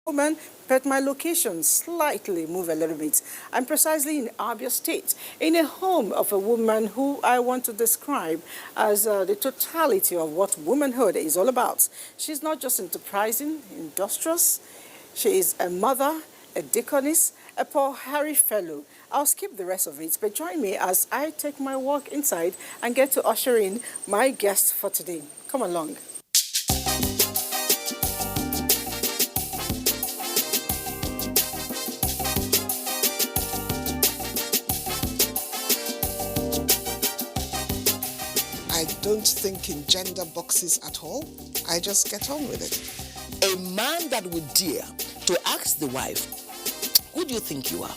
woman, but my location slightly move a little bit. I'm precisely in Abia State, in a home of a woman who I want to describe as the totality of what womanhood is all about. She's not just enterprising, industrious. She is a mother, a deaconess, a Paul Harry Fellow. I'll skip the rest of it, but join me as I take my walk inside and get to usher in my guest for today. Come along. I don't think in gender boxes at all. I just get on with it. A man that would dare to ask the wife, who do you think you are?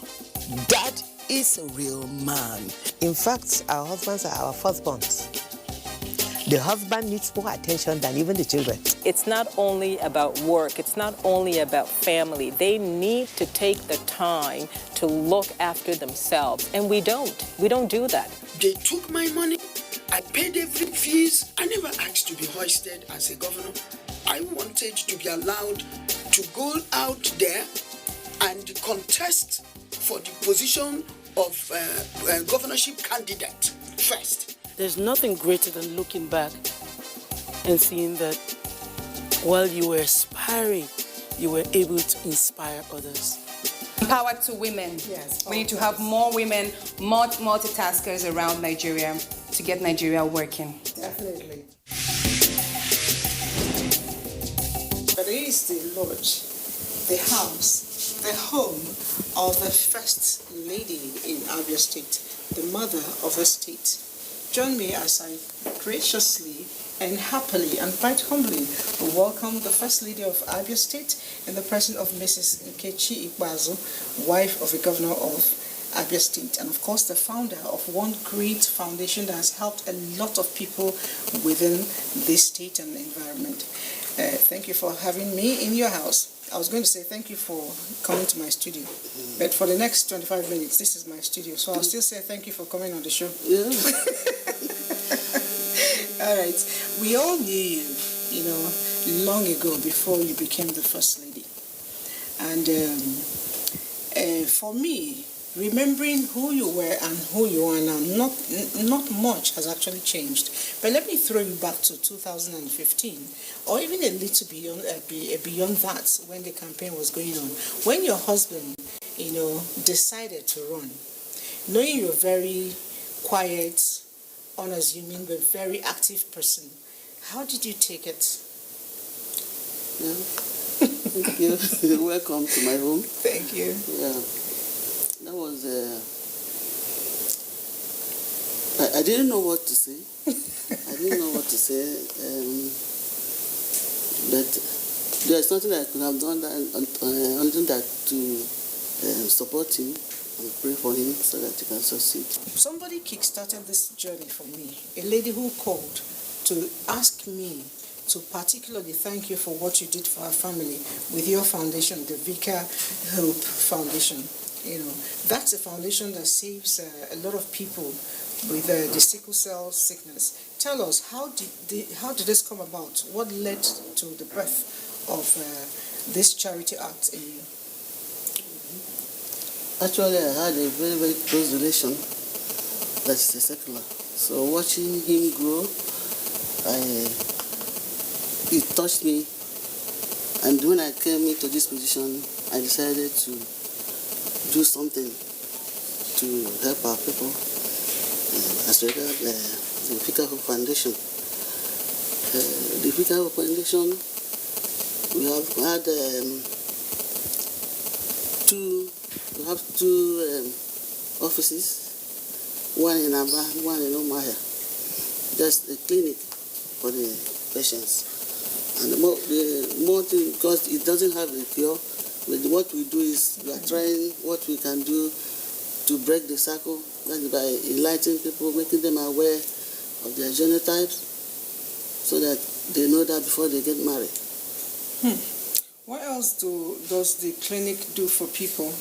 That is a real man. In fact, our husbands are our firstborns. The husband needs more attention than even the children. It's not only about work, it's not only about family. They need to take the time to look after themselves, and we don't. We don't do that. They took my money. I paid every fees. I never asked to be hoisted as a governor. I wanted to be allowed to go out there and contest for the position of governorship candidate first. There's nothing greater than looking back and seeing that while you were aspiring, you were able to inspire others. Power to women. Yes. We need to have more women, more multitaskers around Nigeria to get Nigeria working. Definitely. But it is the lodge, the house, the home of the First Lady in Abia State, the mother of the state. Join me as I graciously and happily and quite humbly welcome the First Lady of Abia State in the person of Mrs. Nkechi Ikpeazu, wife of the Governor of Abia State, and of course the founder of one great foundation that has helped a lot of people within this state and environment. Thank you for having me in your house. I was going to say thank you for coming to my studio, but for the next 25 minutes, this is my studio, so I'll still say thank you for coming on the show. Yeah. All right. We all knew you, long ago before you became the First Lady. And for me, remembering who you were and who you are now, not much has actually changed. But let me throw you back to 2015, or even a little beyond that, when the campaign was going on. When your husband, decided to run, knowing you're a very quiet, unassuming, but very active person, how did you take it? Yeah. Thank you. Welcome to my home. Thank you. Yeah. That was, I didn't know what to say. I didn't know what to say. But there's nothing I could have done other than to support him and pray for him so that he can succeed. Somebody kickstarted this journey for me. A lady who called to ask me to particularly thank you for what you did for our family with your foundation, the Vicar Hope Foundation. That's a foundation that saves a lot of people with the sickle cell sickness. Tell us, how did this come about? What led to the birth of this charity act in you? Actually, I had a very, very close relation that's a secular. So watching him grow, it touched me. And when I came into this position, I decided to do something to help our people as regards the Vicar Hope Foundation. The Vicar Hope Foundation, we have had two offices, one in Aba, one in Omahia. That's a clinic for the patients. And the more thing, because it doesn't have a cure, but what we do is we are trying what we can do to break the cycle. That is by enlightening people, making them aware of their genotypes, so that they know that before they get married. What else does the clinic do for people?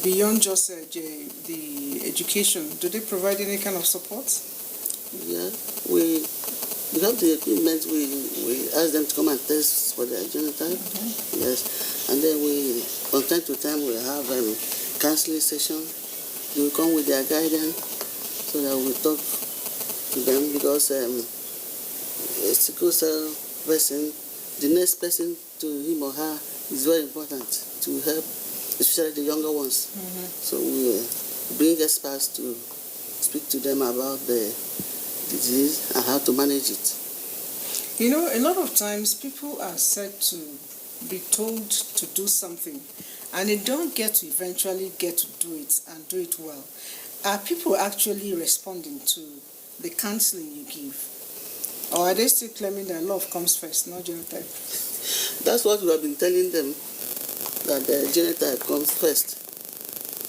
Beyond just the education, do they provide any kind of support? Yeah, we We have the equipment. We ask them to come and test for their genotype. Yes, and then from time to time, we have counseling session. They will come with their guidance so that we talk to them, because a sickle cell person, the next person to him or her is very important to help, especially the younger ones. So we bring experts to speak to them about the disease and how to manage it. You know, a lot of times people are said to be told to do something and they don't get to eventually get to do it and do it well. Are people actually responding to the counseling you give? Or are they still claiming that love comes first, not genotype? That's what we have been telling them, that the genotype comes first,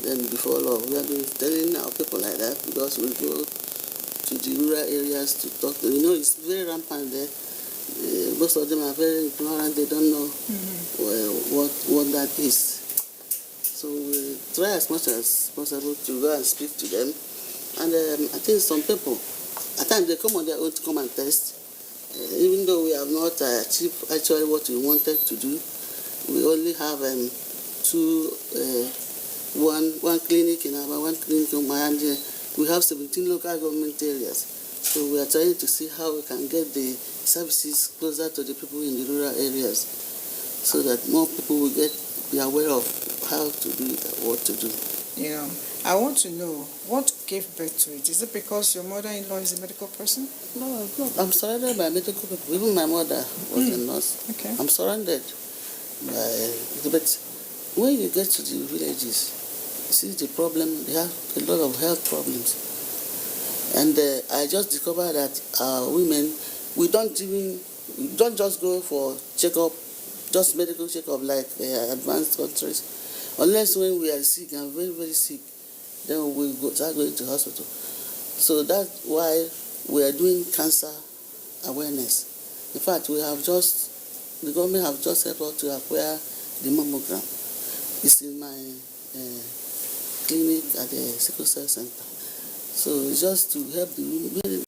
then before love. We have been telling our people like that because we go to the rural areas to talk to them. You know, it's very rampant there. Most of them are very ignorant. They don't know what that is. So we try as much as possible to go and speak to them. And I think some people, at times they come on their own to come and test. Even though we have not achieved actually what we wanted to do, we only have one clinic in Aba, one clinic in Mayanje. We have 17 local government areas. So we are trying to see how we can get the services closer to the people in the rural areas so that more people will be aware of how to do it and what to do. Yeah. I want to know, what gave birth to it? Is it because your mother-in-law is a medical person? No. I'm surrounded by medical people. Even my mother was a nurse. Okay. I'm surrounded by... But when you get to the villages, you see the problem, they have a lot of health problems. And I just discovered that women, we don't just go for checkup, just medical checkup like advanced countries, unless when we are sick and very, very sick, then we start going to hospital. So that's why we are doing cancer awareness. In fact, the government have just helped us to acquire the mammogram. It's in my clinic at the Sickle Cell Center. So it's just to help the women.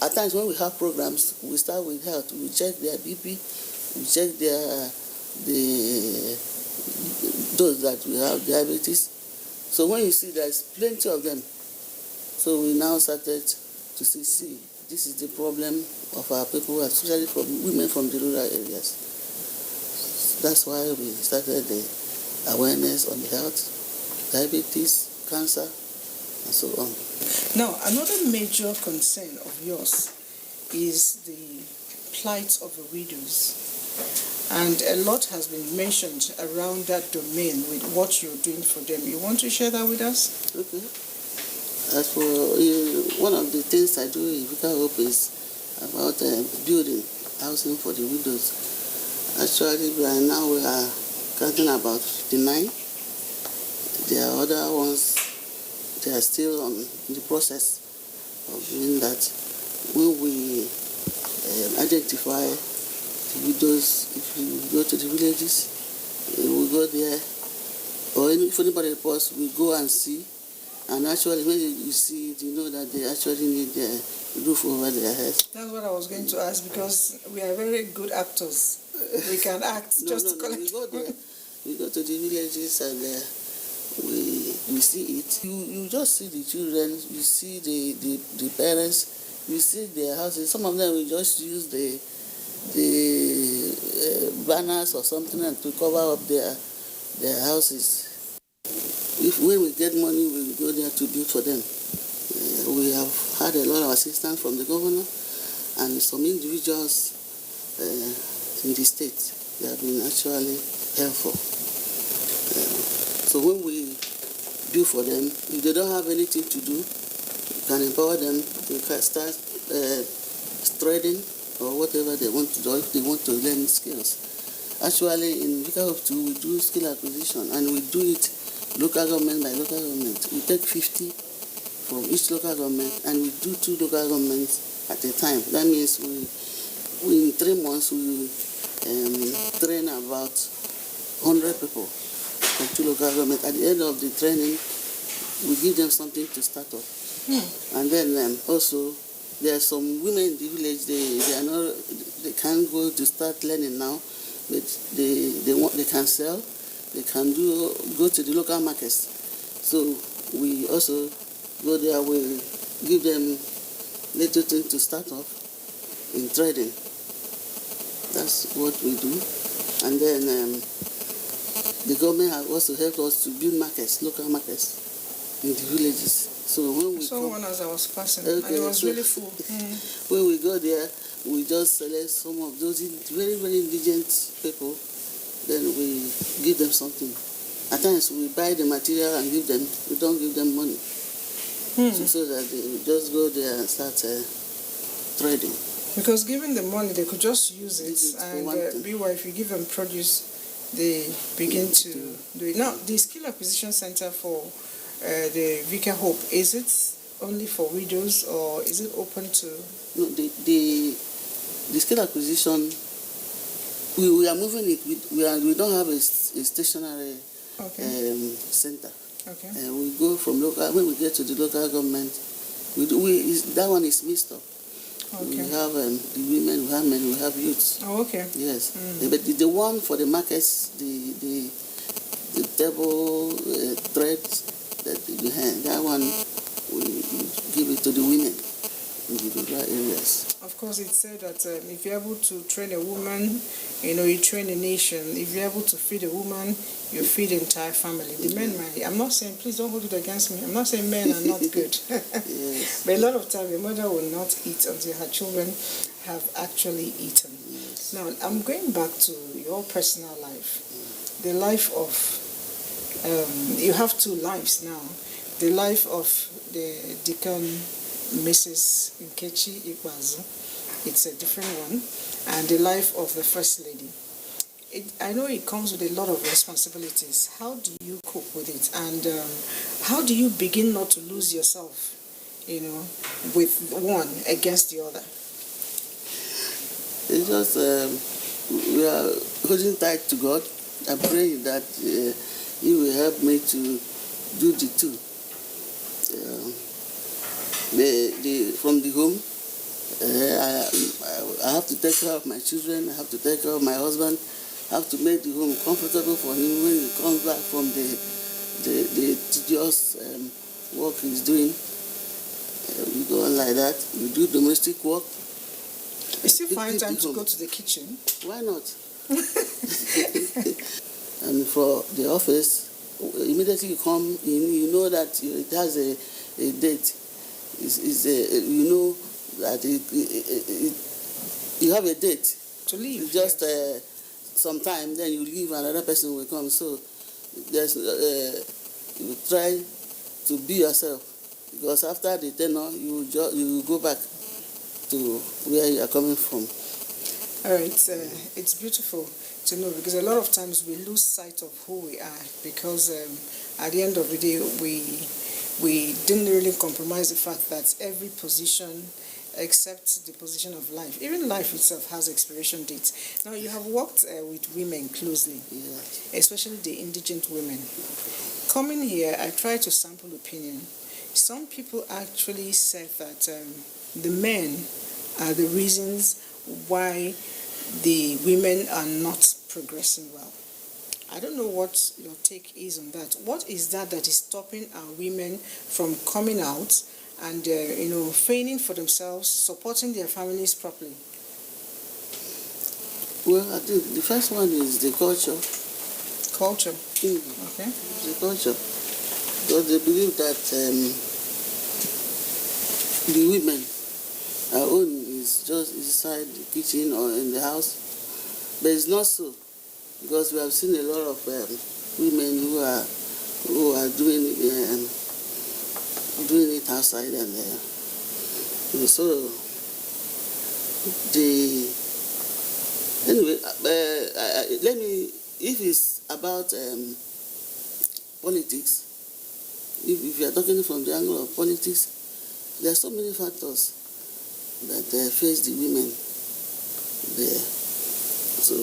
At times when we have programs, we start with health. We check their BP, we check those that we have diabetes. So when you see there's plenty of them, so we now started to see this is the problem of our people, especially from women from the rural areas. That's why we started the awareness on the health, diabetes, cancer, and so on. Now, another major concern of yours is the plight of the widows. And a lot has been mentioned around that domain with what you're doing for them. You want to share that with us? Okay. As for one of the things I do in Vicar Hope is about building housing for the widows. Actually, right now we are counting about 59. There are other ones, they are still in the process of doing that. When we identify the widows, if you go to the villages, we go there, or if anybody reports, we go and see. And actually, when you see it, you know that they actually need a roof over their heads. That's what I was going to ask, because we are very good actors. We can act No, collect. we go there. We go to the villages and we see it. You just see the children, you see the parents, you see their houses. Some of them will just use the banners or something and to cover up their houses. When we get money, we will go there to build for them. We have had a lot of assistance from the governor and some individuals in the state. They have been actually helpful. So when we build for them, if they don't have anything to do, we can empower them to start trading or whatever they want to do, if they want to learn skills. Actually, in Vicar Hope 2, we do skill acquisition, and we do it local government by local government. We take 50 from each local government, and we do 2 local governments at a time. That means we in 3 months, we train about 100 people from 2 local governments. At the end of the training, we give them something to start off. And then also, There are some women in the village. They can't go to start learning now, but they can sell. They can go to the local markets. So we also go there. We give them little things to start off in trading. That's what we do. And then the government has also helped us to build markets, local markets in the villages. So when we saw one as I was passing, and Okay, it was so- really full. when we go there, we just select some of those very, very indigent people. Then we give them something. At times we buy the material and give them. We don't give them money. So that they just go there and start trading. Because given the money, they could just use Use it, it for and one thing. meanwhile, if you give them produce, they begin to do it. Now, the Skill Acquisition Center for the Vicar Hope, is it only for widows or is it open to? No, the skill acquisition. We are moving it. We don't have a stationary Okay. center. Okay. We go from local. When we get to the local government, that one is mixed up. We Okay. have the women, we have men, we have youths. Oh, okay. Yes, but the one for the markets, the table threads, that one we give it to the women in the rural areas. Of course, it said that if you're able to train a woman, you train a nation. If you're able to feed a woman, you feed the entire family. The men might. I'm not saying, please don't hold it against me. I'm not saying men are not good. Yes. But a lot of time, a mother will not eat until her children have actually eaten. Yes. Now, I'm going back to your personal life. The life of, you have two lives now. The life of the Deacon Mrs. Nkechi Ikwazu, it's a different one, and the life of the First Lady. I know it comes with a lot of responsibilities. How do you cope with it, and how do you begin not to lose yourself, with one against the other? It's just we are holding tight to God. I pray that He will help me to do the two. From the home, I have to take care of my children. I have to take care of my husband. I have to make the home comfortable for him when he comes back from the tedious work he's doing. We go on like that. We do domestic work. You still find Keep time the to home. go to the kitchen? Why not? And for the office, immediately you come in, you know that it has a date. You know that you have a date. To leave? It's just yes. some time, then you leave, another person will come. So there's you try to be yourself, because after the tenure, you go back to where you are coming from. All right, it's beautiful to know, because a lot of times we lose sight of who we are, because at the end of the day we didn't really compromise the fact that every position except the position of life, even life itself, has expiration dates. Now, you have worked with women closely, Yes. especially the indigent women. Coming here, I tried to sample opinion. Some people actually said that the men are the reasons why the women are not progressing well. I don't know what your take is on that. What is that is stopping our women from coming out and feigning for themselves, supporting their families properly? Well, I think the first one is the culture. Culture. Mm. Okay. The culture. Because they believe that the women, our own is just inside the kitchen or in the house. But it's not so. Because we have seen a lot of women who are doing it outside, and so let me, if it's about politics, if you are talking from the angle of politics, there are so many factors that face the women there. So,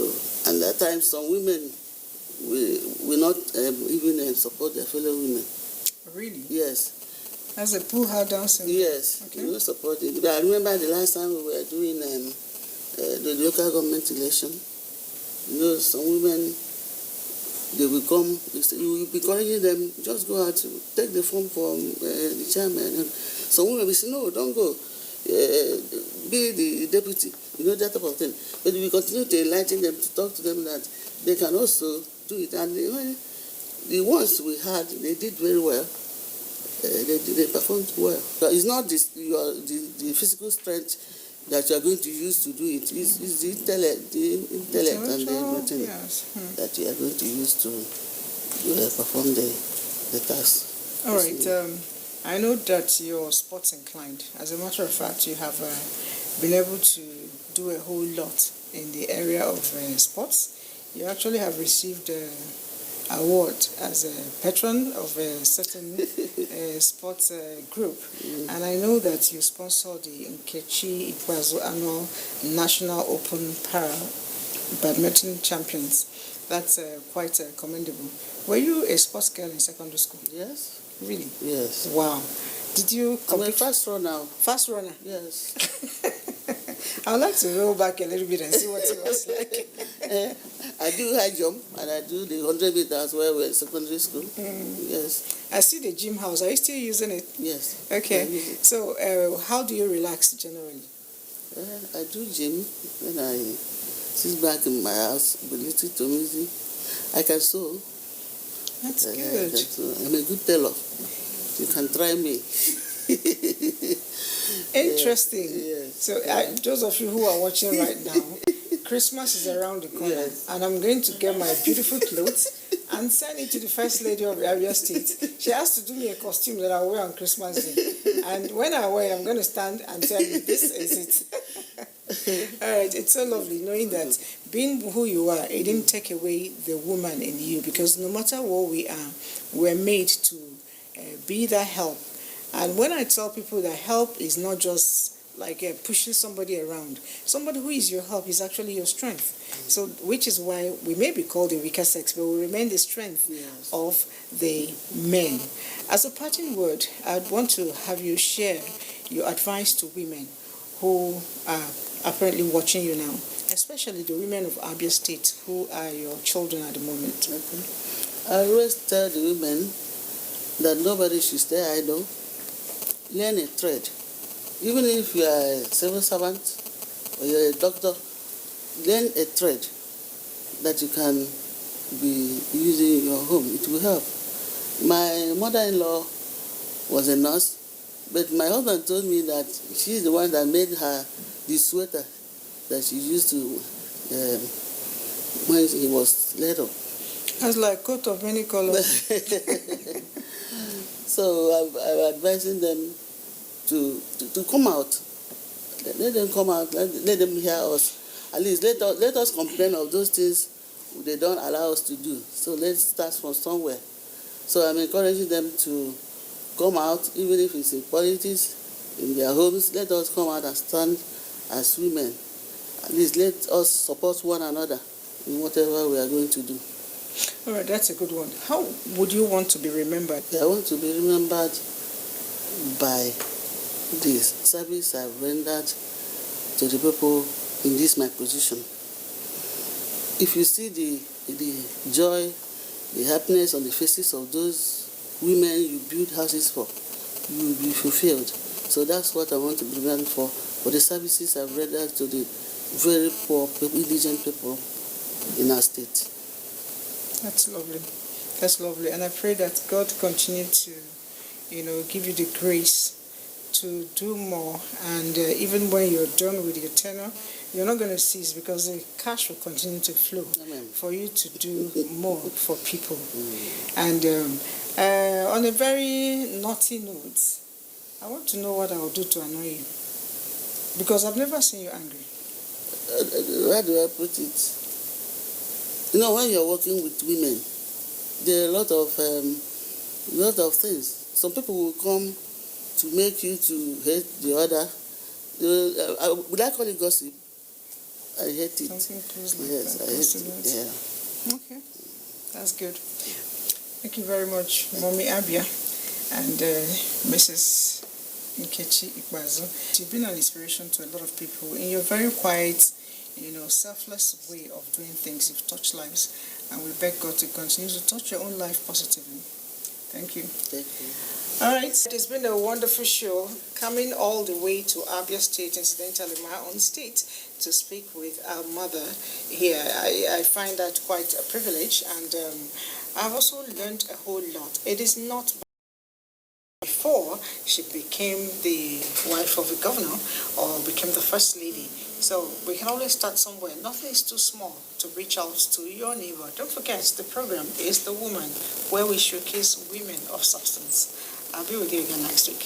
and at times some women will not even support their fellow women. Really? Yes. As a pull her down syndrome. Yes, Okay. we will support it. I remember the last time we were doing the local government election. You know, some women, they will come, you will be encouraging them, just go out, take the form from the chairman. And some women will say, no, don't go, be the deputy, you know, that type of thing. But we continue to enlighten them, to talk to them that they can also do it. And the ones we had, they did very well. They performed well. But it's not the physical strength that you are going to use to do it. It's the intellect and the everything that you are going to use to perform the task. All right. I know that you're sports inclined. As a matter of fact, you have been able to do a whole lot in the area of sports. You actually have received award as a patron of a certain sports group. And I know that you sponsor the Nkechi Ikpeazu annual National Open Para Badminton Champions. That's quite commendable. Were you a sports girl in secondary school? Yes. Really? Yes. Wow. Did you compete? I'm a fast runner. Fast runner? Yes. I would like to roll back a little bit and see what it was like. I do high jump and I do the 100 meters where we were in secondary school. Yes. I see the gym house. Are you still using it? Yes. Okay. So how do you relax generally? I do gym when I sit back in my house, listen to music. I can sew. That's good. I'm a good tailor. You can try me. Interesting. Yes. So those of you who are watching right now, Christmas is around the corner, yes. And I'm going to get my beautiful clothes and send it to the First Lady of Abia State. She has to do me a costume that I'll wear on Christmas Day. And when I wear it, I'm going to stand and tell you, this is it. All right, it's so lovely knowing that being who you are, it didn't take away the woman in you, because no matter what we are, we're made to be that help. And when I tell people that help is not just like pushing somebody around, somebody who is your help is actually your strength. So, which is why we may be called the weaker sex, but we remain the strength of the men. As a parting word, I'd want to have you share your advice to women who are apparently watching you now, especially the women of Abia State who are your children at the moment. Okay. I always tell the women that nobody should stay idle. Learn a trade. Even if you are a civil servant or you're a doctor, learn a trade that you can be using in your home. It will help. My mother-in-law was a nurse, but my husband told me that she's the one that made her the sweater that she used to when he was little. That's like coat of many colors. So I'm advising them to come out. Let them come out. Let them hear us. At least let us complain of those things they don't allow us to do. So let's start from somewhere. So I'm encouraging them to come out, even if it's in politics, in their homes. Let us come out and stand as women. At least let us support one another in whatever we are going to do. All right, that's a good one. How would you want to be remembered? I want to be remembered by the service I've rendered to the people in this my position. If you see the joy, the happiness on the faces of those women you build houses for, you will be fulfilled. So that's what I want to be remembered for the services I've rendered to the very poor, indigent people in our state. That's lovely. That's lovely. And I pray that God continue to, give you the grace to do more. And even when you're done with your tenure, you're not going to cease, because the cash will continue to flow. Amen. For you to do more for people. And on a very naughty note, I want to know what I will do to annoy you. Because I've never seen you angry. How do I put it? When you're working with women, there are a lot of things. Some people will come to make you to hate the other. Would I call it gossip? I hate it. Something close like yes, that. I hate it. Yeah. Okay, that's good. Thank you very much, Mommy Abia. and Mrs. Nkechi Ikbazo. You've been an inspiration to a lot of people in your very quiet, selfless way of doing things. You've touched lives, and we beg God to continue to touch your own life positively. Thank you. Thank you. All right, it has been a wonderful show, coming all the way to Abia State, incidentally my own state, to speak with our mother here. I find that quite a privilege, and I've also learned a whole lot. It is not before she became the wife of a governor or became the first lady. So we can always start somewhere. Nothing is too small to reach out to your neighbor. Don't forget, the program is The Woman, where we showcase women of substance. I'll be with you again next week.